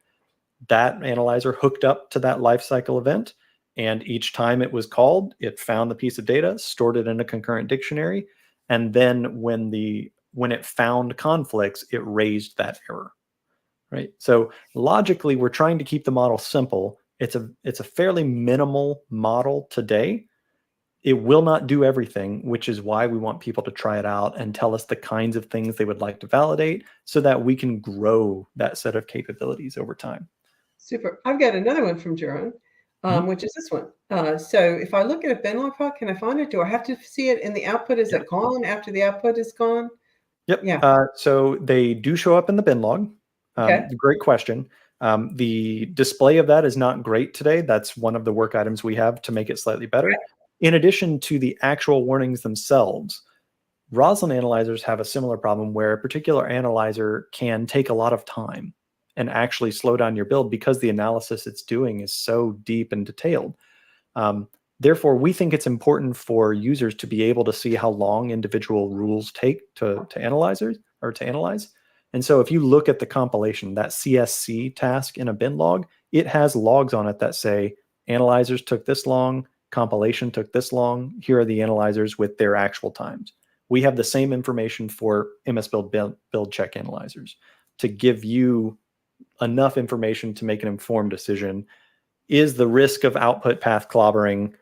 That analyzer hooked up to that lifecycle event, and each time it was called, it found the piece of data, stored it in a concurrent dictionary, and then when it found conflicts, it raised that error. Right. So logically, we're trying to keep the model simple. It's a fairly minimal model today. It will not do everything, which is why we want people to try it out and tell us the kinds of things they would like to validate so that we can grow that set of capabilities over time. Super. I've got another one from Jeroen, which is this one. So if I look at a bin log file, can I find it? Do I have to see it in the output? Is it gone after the output is gone? Yep. Yeah. So they do show up in the bin log. Great question. The display of that is not great today. That's one of the work items we have to make it slightly better. Right. In addition to the actual warnings themselves, Roslyn Analyzers have a similar problem where a particular analyzer can take a lot of time and actually slow down your build because the analysis it's doing is so deep and detailed. Therefore, we think it's important for users to be able to see how long individual rules take to analyze. And so if you look at the compilation, that CSC task in a bin log, it has logs on it that say analyzers took this long, compilation took this long. Here are the analyzers with their actual times. We have the same information for MSBuild BuildCheck analyzers to give you enough information to make an informed decision. Is the risk of output path clobbering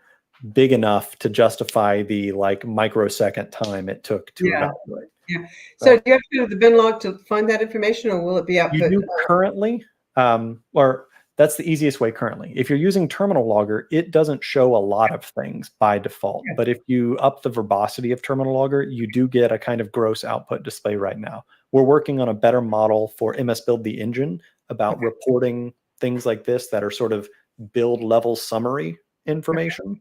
big enough to justify the microsecond time it took to evaluate? Yeah. So do you have to go to the bin log to find that information, or will it be output? You do currently, or that's the easiest way currently. If you're using Terminal Logger, it doesn't show a lot of things by default. But if you up the verbosity of Terminal Logger, you do get a kind of gross output display right now. We're working on a better model for MSBuild the engine about reporting things like this that are sort of build level summary information.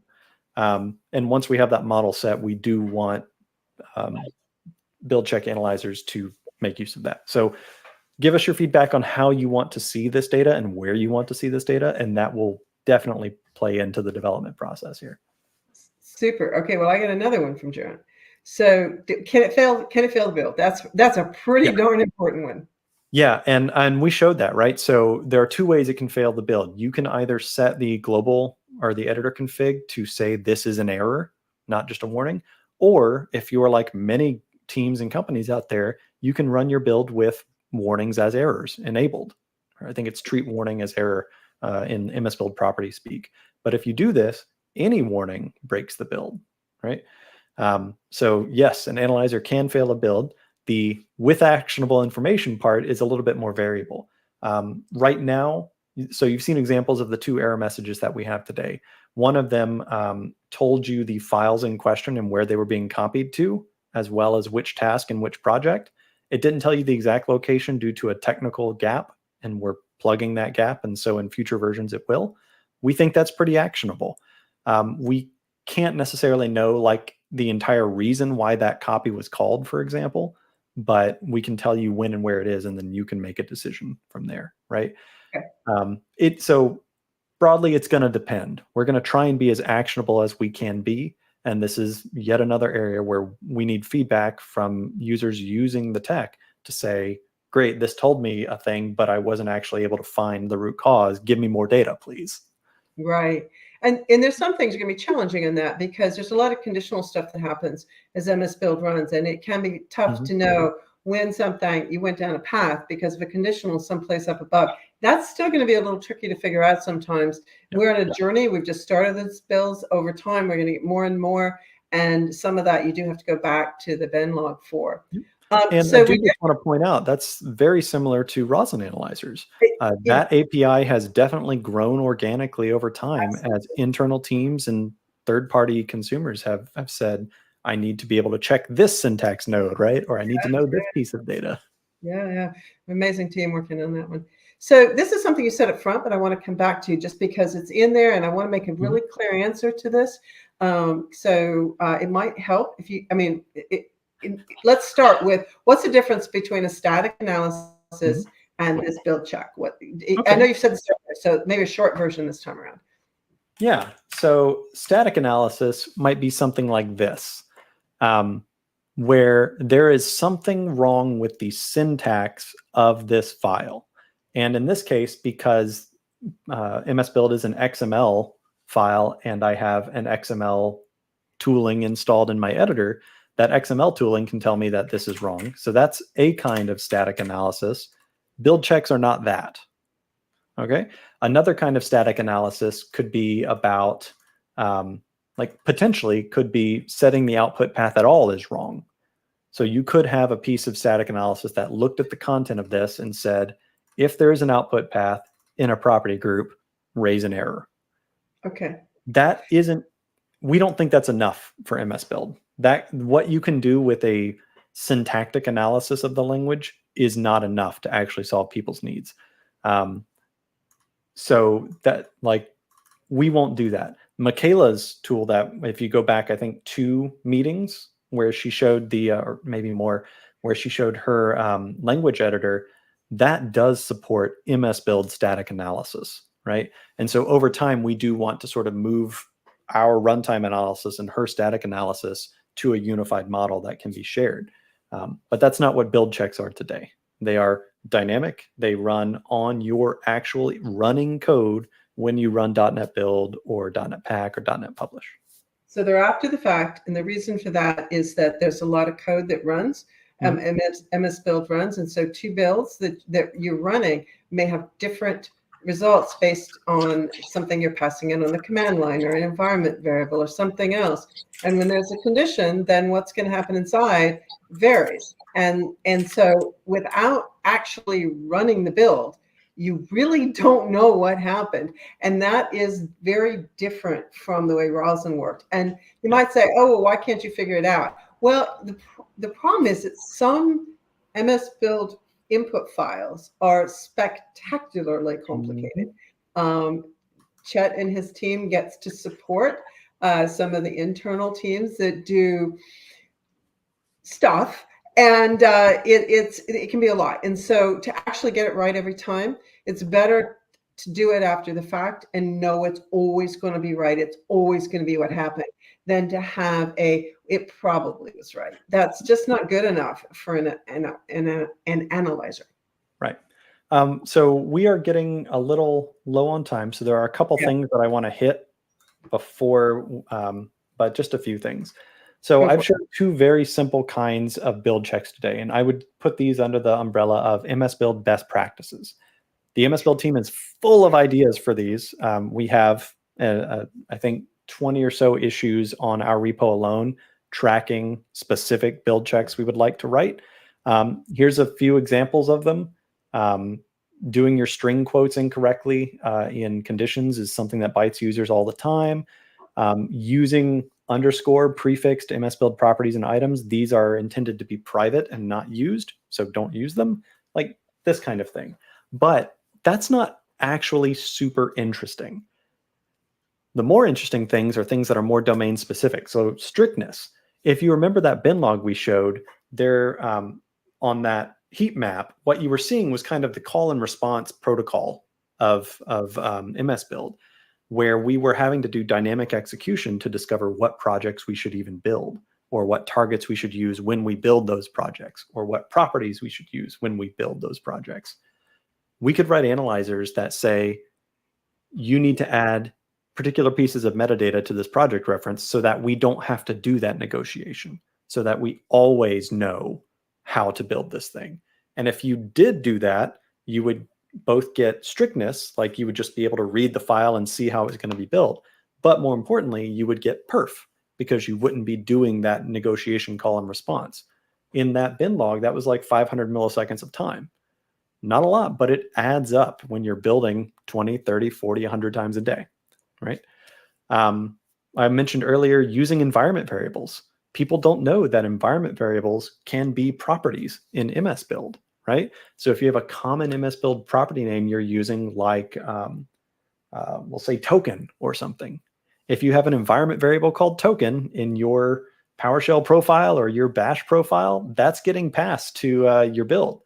And once we have that model set, we do want BuildCheck analyzers to make use of that. So give us your feedback on how you want to see this data and where you want to see this data, and that will definitely play into the development process here. Super. Okay, well, I got another one from John. So can it fail the build? That's a pretty darn important one. Yeah, and we showed that, right? So there are two ways it can fail the build. You can either set the global or the editor config to say this is an error, not just a warning, or if you are like many teams and companies out there, you can run your build with warnings as errors enabled. I think it's treat warning as error in MSBuild property speak. But if you do this, any warning breaks the build, right? So yes, an analyzer can fail a build. The with actionable information part is a little bit more variable. Right now, so you've seen examples of the 2 error messages that we have today. One of them told you the files in question and where they were being copied to, as well as which task and which project. It didn't tell you the exact location due to a technical gap, and we're plugging that gap. And so in future versions, it will. We think that's pretty actionable. We can't necessarily know like the entire reason why that copy was called, for example, but we can tell you when and where it is, and then you can make a decision from there, right? Okay. So broadly, it's going to depend. We're going to try and be as actionable as we can be. And this is yet another area where we need feedback from users using the tech to say, great, this told me a thing, but I wasn't actually able to find the root cause. Give me more data, please. Right. And there's some things are going to be challenging in that, because there's a lot of conditional stuff that happens as MSBuild runs, and it can be tough to know when something you went down a path because of a conditional someplace up above. That's still going to be a little tricky to figure out sometimes. We're on a journey. We've just started these builds. Over time, we're going to get more and more. And some of that you do have to go back to the bin log for. And so I do just want to point out, that's very similar to Roslyn Analyzers. That API has definitely grown organically over time as internal teams and third-party consumers have said, I need to be able to check this syntax node, right? Or I need to know this piece of data. Yeah. Amazing team working on that one. So this is something you said up front, but I want to come back to just because it's in there, and I want to make a really clear answer to this. So it might help if you, let's start with what's the difference between a static analysis and this build check? I know you've said this earlier, so maybe a short version this time around. Yeah. So static analysis might be something like this, where there is something wrong with the syntax of this file. And in this case, because MSBuild is an XML file and I have an XML tooling installed in my editor, that XML tooling can tell me that this is wrong. So that's a kind of static analysis. Build checks are not that. Okay. Another kind of static analysis could be about, potentially could be setting the output path at all is wrong. So you could have a piece of static analysis that looked at the content of this and said, if there is an output path in a property group, raise an error. Okay. We don't think that's enough for MSBuild. What you can do with a syntactic analysis of the language is not enough to actually solve people's needs. So that we won't do that. Michaela's tool, that if you go back, I think 2 meetings where she showed or maybe more, where she showed her language editor, that does support MSBuild static analysis, right? And so over time, we do want to sort of move our runtime analysis and her static analysis to a unified model that can be shared. But that's not what build checks are today. They are dynamic. They run on your actually running code when you run .NET Build or .NET Pack or .NET Publish. So they're after the fact, and the reason for that is that there's a lot of code that runs, MSBuild runs, and so 2 builds that you're running may have different results based on something you're passing in on the command line or an environment variable or something else. And when there's a condition, then what's going to happen inside varies. And so without actually running the build, you really don't know what happened. And that is very different from the way Roslyn worked. And you might say, oh, well, why can't you figure it out? Well, the problem is that some MSBuild input files are spectacularly complicated. Chet and his team gets to support some of the internal teams that do stuff, and it can be a lot. And so to actually get it right every time, it's better to do it after the fact and know it's always going to be right. It's always going to be what happened, than to have it probably was right. That's just not good enough for an analyzer. Right. So we are getting a little low on time. So there are a couple things that I want to hit before, but just a few things. So I've shown 2 very simple kinds of build checks today, and I would put these under the umbrella of MSBuild best practices. The MSBuild team is full of ideas for these. We have, I think, 20 or so issues on our repo alone tracking specific build checks we would like to write. Here's a few examples of them. Doing your string quotes incorrectly in conditions is something that bites users all the time. Using underscore prefixed MSBuild properties and items, these are intended to be private and not used, so don't use them, like this kind of thing. But that's not actually super interesting. The more interesting things are things that are more domain specific. So strictness. If you remember that bin log we showed there on that heat map, what you were seeing was kind of the call and response protocol of MSBuild, where we were having to do dynamic execution to discover what projects we should even build, or what targets we should use when we build those projects, or what properties we should use when we build those projects. We could write analyzers that say, you need to add particular pieces of metadata to this project reference so that we don't have to do that negotiation, so that we always know how to build this thing. And if you did do that, you would both get strictness, like you would just be able to read the file and see how it's going to be built. But more importantly, you would get perf, because you wouldn't be doing that negotiation call and response. In that bin log, that was like 500 milliseconds of time. Not a lot, but it adds up when you're building 20, 30, 40, 100 times a day, right? I mentioned earlier using environment variables. People don't know that environment variables can be properties in MSBuild, right? So if you have a common MSBuild property name you're using, like we'll say token or something. If you have an environment variable called token in your PowerShell profile or your Bash profile, that's getting passed to your build.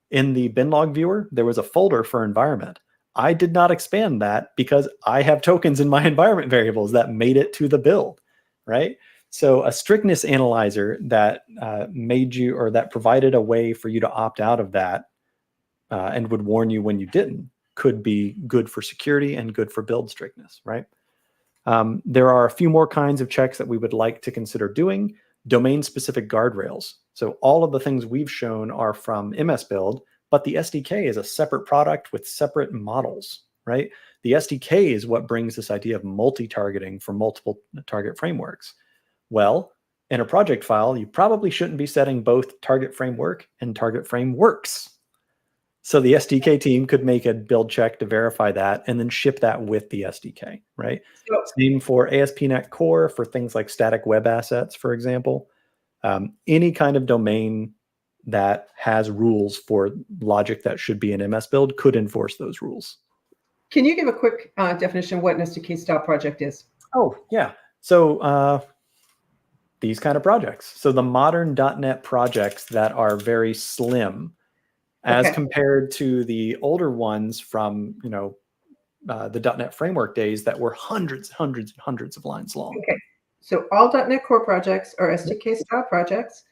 In the bin log viewer, there was a folder for environment. I did not expand that because I have tokens in my environment variables that made it to the build, right? So a strictness analyzer that made you, or that provided a way for you to opt out of that and would warn you when you didn't, could be good for security and good for build strictness, right? There are a few more kinds of checks that we would like to consider doing. Domain-specific guardrails. So all of the things we've shown are from MSBuild, but the SDK is a separate product with separate models, right? The SDK is what brings this idea of multi-targeting for multiple target frameworks. Well, in a project file, you probably shouldn't be setting both target framework and target frameworks. So the SDK team could make a build check to verify that and then ship that with the SDK, right? So, Same for ASP.NET Core for things like static web assets, for example. Any kind of domain that has rules for logic that should be in MSBuild could enforce those rules. can you give a quick definition of what an SDK style project is? Oh, yeah. So these kind of projects. So the modern .NET projects that are very slim as compared to the older ones from, the .NET framework days that were hundreds and hundreds of lines long. Okay. So all .NET Core projects are SDK style projects,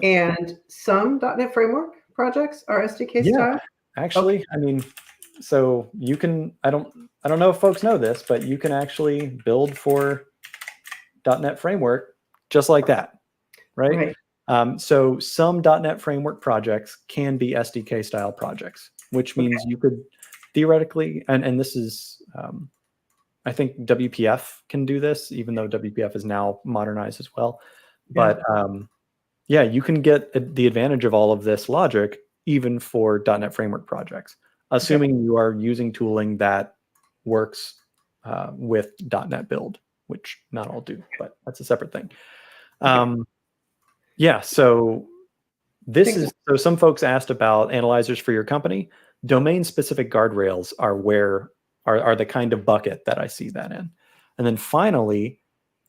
and some .NET framework projects are SDK style. Actually, I mean, so you can, I don't know if folks know this, but you can actually build for .NET framework just like that, right? So some .NET framework projects can be SDK style projects, which means you could theoretically, and this is, I think WPF can do this, even though WPF is now modernized as well. But yeah, you can get the advantage of all of this logic even for .NET framework projects, assuming you are using tooling that works with .NET Build, which not all do, but that's a separate thing. Yeah, so this is, so some folks asked about analyzers for your company. Domain-specific guardrails are where are the kind of bucket that I see that in. And then finally,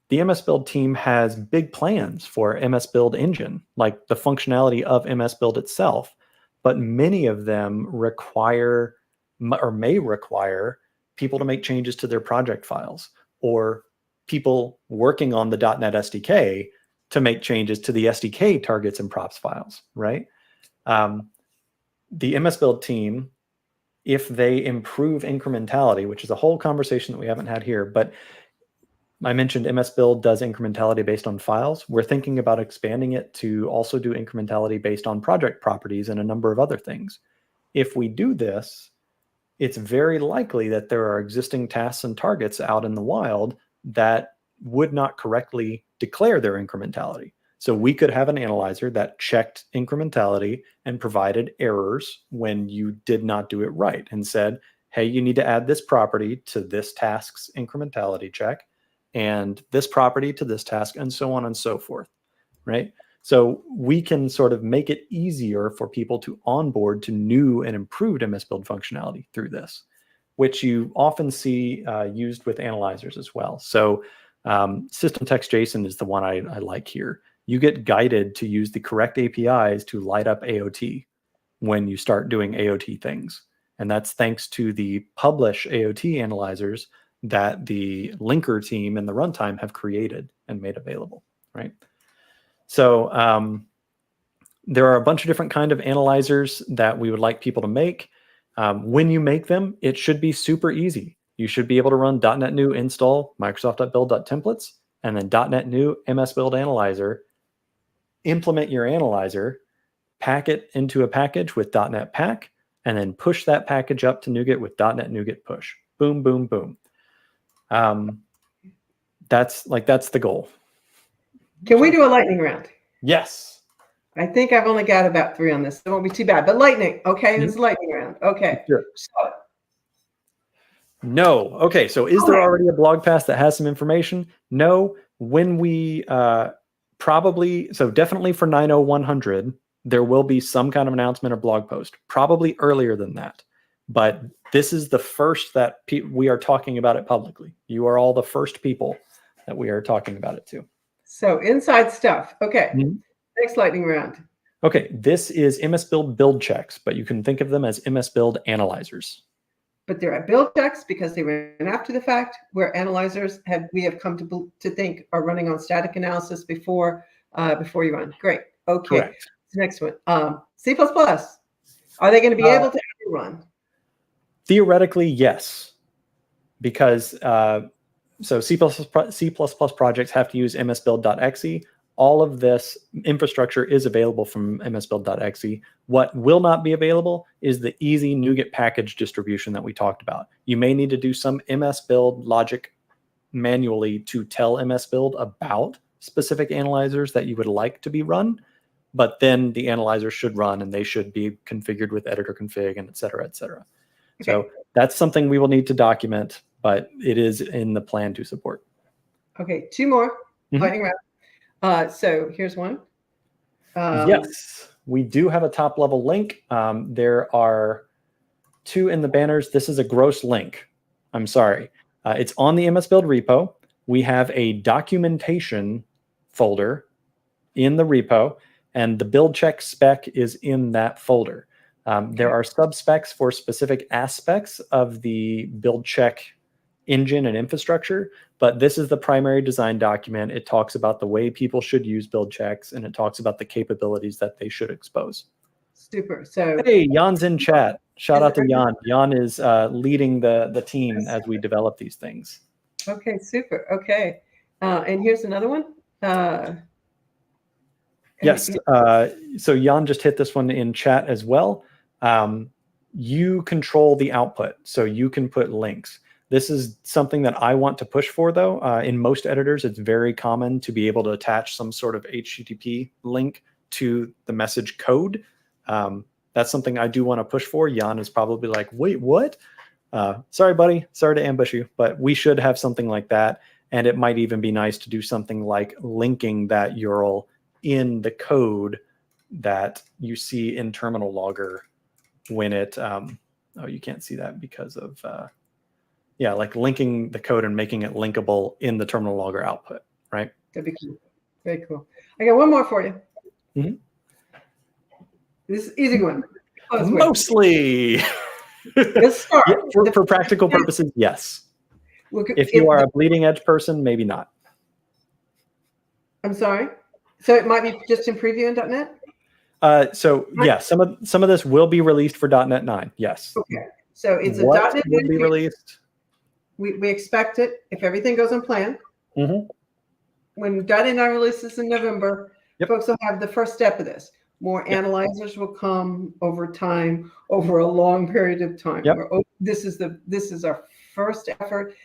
the MSBuild team has big plans for MSBuild engine, like the functionality of MSBuild itself, but many of them require or may require people to make changes to their project files, or people working on the .NET SDK to make changes to the SDK targets and props files, right? The MSBuild team, if they improve incrementality, which is a whole conversation that we haven't had here, but I mentioned MSBuild does incrementality based on files. We're thinking about expanding it to also do incrementality based on project properties and a number of other things. If we do this, it's very likely that there are existing tasks and targets out in the wild that would not correctly declare their incrementality. So we could have an analyzer that checked incrementality and provided errors when you did not do it right and said, hey, you need to add this property to this task's incrementality check and this property to this task, and so on and so forth, right? So we can sort of make it easier for people to onboard to new and improved MSBuild functionality through this, which you often see used with analyzers as well. So system text JSON is the one I like here. You get guided to use the correct APIs to light up AOT when you start doing AOT things. And that's thanks to the publish AOT analyzers that the linker team and the runtime have created and made available, right? So there are a bunch of different kind of analyzers that we would like people to make. When you make them, it should be super easy. You should be able to run .NET new install microsoft.build.templates and then .NET new MSBuild analyzer, implement your analyzer, pack it into a package with .NET pack, and then push that package up to NuGet with .NET NuGet push. Boom, boom, boom. That's the goal. Can we do a lightning round? Yes. I think I've only got about 3 on this. It won't be too bad. But lightning, okay? This is lightning round. Okay. Sure. So, no. Okay. So is there already a blog post that has some information? No. When we definitely for 90100, there will be some kind of announcement or blog post, probably earlier than that. But this is the first that we are talking about it publicly. You are all the first people that we are talking about it to. So inside stuff. Okay. Next lightning round. Okay. This is MSBuild BuildChecks, but you can think of them as MSBuild Analyzers. But they're at BuildChecks because they ran after the fact, where analyzers we have come to think are running on static analysis before you run. Great. Okay. Correct. Next one. C++. Are they going to be able to run? Theoretically, yes. Because so C++ projects have to use MSBuild.exe. All of this infrastructure is available from MSBuild.exe. What will not be available is the easy NuGet package distribution that we talked about. You may need to do some MSBuild logic manually to tell MSBuild about specific analyzers that you would like to be run, but then the analyzer should run and they should be configured with editor config and et cetera, et cetera. Okay. So that's something we will need to document, but it is in the plan to support. Okay, 2 more lightning round. So here's one. Yes, we do have a top level link. There are 2 in the banners. This is a gross link. I'm sorry. It's on the MSBuild repo. We have a documentation folder in the repo, and the BuildCheck spec is in that folder. There are sub-specs for specific aspects of the BuildCheck engine and infrastructure, but this is the primary design document. It talks about the way people should use BuildChecks, and it talks about the capabilities that they should expose. Super. So hey, Jan's in chat. Shout out to Jan. Jan is leading the team as we develop these things. Okay, super. Okay. And here's another one. Yes. So Jan just hit this one in chat as well. You control the output, so you can put links. This is something that I want to push for, though. In most editors, it's very common to be able to attach some sort of HTTP link to the message code. That's something I do want to push for. Jan is probably like, wait, what? Sorry, buddy. Sorry to ambush you, but we should have something like that. And it might even be nice to do something like linking that URL in the code that you see in terminal logger when it, oh, you can't see that because of, yeah, like linking the code and making it linkable in the terminal logger output, right? That'd be cool. Very cool. I got one more for you. Mm-hmm. This is an easy one. Mostly. Let's start. Yeah, for practical purposes, yes. If you are a bleeding edge person, maybe not. I'm sorry. So it might be just in preview in .NET? So yeah, some of this will be released for .NET 9. Yes. Okay. So it's what a .NET will be released. We expect it if everything goes on plan. Mm-hmm. When .NET 9 releases in November, yep, folks will have the first step of this. More analyzers will come over time, over a long period of time. Yep. This is our first effort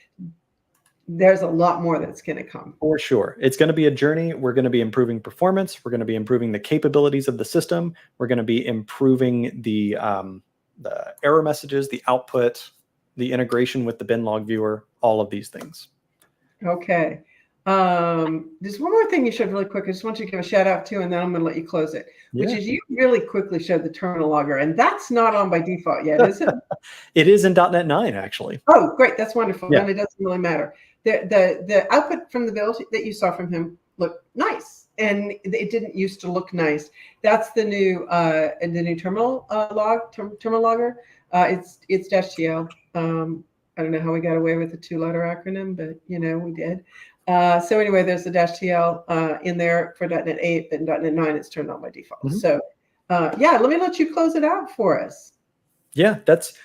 there's a lot more that's going to come. For sure. It's going to be a journey. We're going to be improving performance. We're going to be improving the capabilities of the system. We're going to be improving the error messages, the output, the integration with the bin log viewer, all of these things. Okay. There's one more thing you showed really quick. I just want you to give a shout out to, and then I'm going to let you close it, which is you really quickly showed the terminal logger, and that's not on by default yet, is it? It is in .NET 9, actually. Oh, great. That's wonderful. Yeah. And it doesn't really matter. The output from the build that you saw from him looked nice, and it didn't used to look nice. That's the new terminal terminal logger. It's -tl. I don't know how we got away with the 2-letter acronym, but we did. So anyway, there's the -tl in there for .NET 8, but in .NET 9 it's turned on by default. Mm-hmm. So yeah, let me let you close it out for us. Yeah, that's it.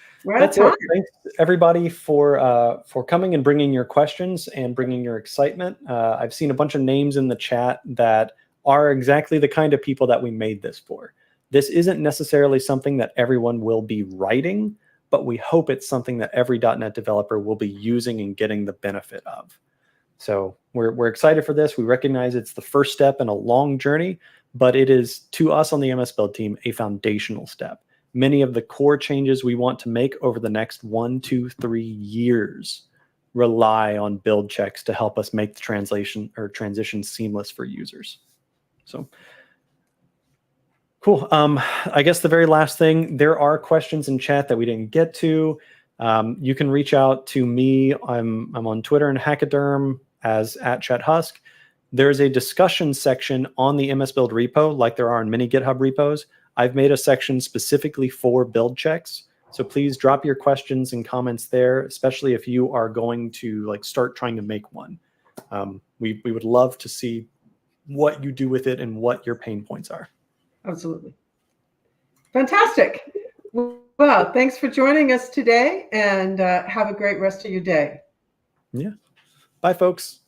Thanks everybody for coming and bringing your questions and bringing your excitement. I've seen a bunch of names in the chat that are exactly the kind of people that we made this for. This isn't necessarily something that everyone will be writing, but we hope it's something that every .NET developer will be using and getting the benefit of. So we're excited for this. We recognize it's the first step in a long journey, but it is, to us on the MSBuild team, a foundational step. Many of the core changes we want to make over the next 1, 2, 3 years rely on BuildChecks to help us make the transition seamless for users. So cool. I guess the very last thing, there are questions in chat that we didn't get to. You can reach out to me. I'm on Twitter and Hackaderm as @ChetHusk. There's a discussion section on the MSBuild repo, like there are in many GitHub repos. I've made a section specifically for BuildChecks. So please drop your questions and comments there, especially if you are going to start trying to make one. We would love to see what you do with it and what your pain points are. Absolutely. Fantastic. Well, thanks for joining us today, and have a great rest of your day. Yeah. Bye, folks.